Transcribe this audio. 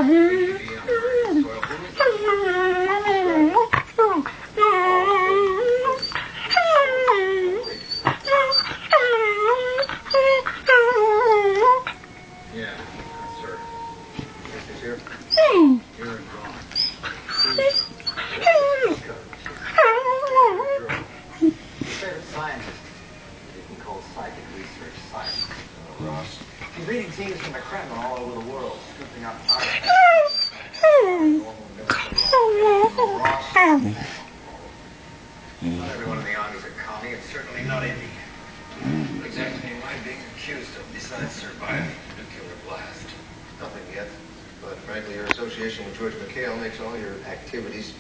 Yeah, sir. This is here. Here and gone. Your favorite scientist is called psychic research science. Ross. He's leading teams from the Kremlin all over the world, scooping up artifacts. Not everyone in the army's a commie, and certainly not Indy. What exactly am I being accused of besides surviving a nuclear blast? Nothing yet. But frankly, your association with George McHale makes all your activities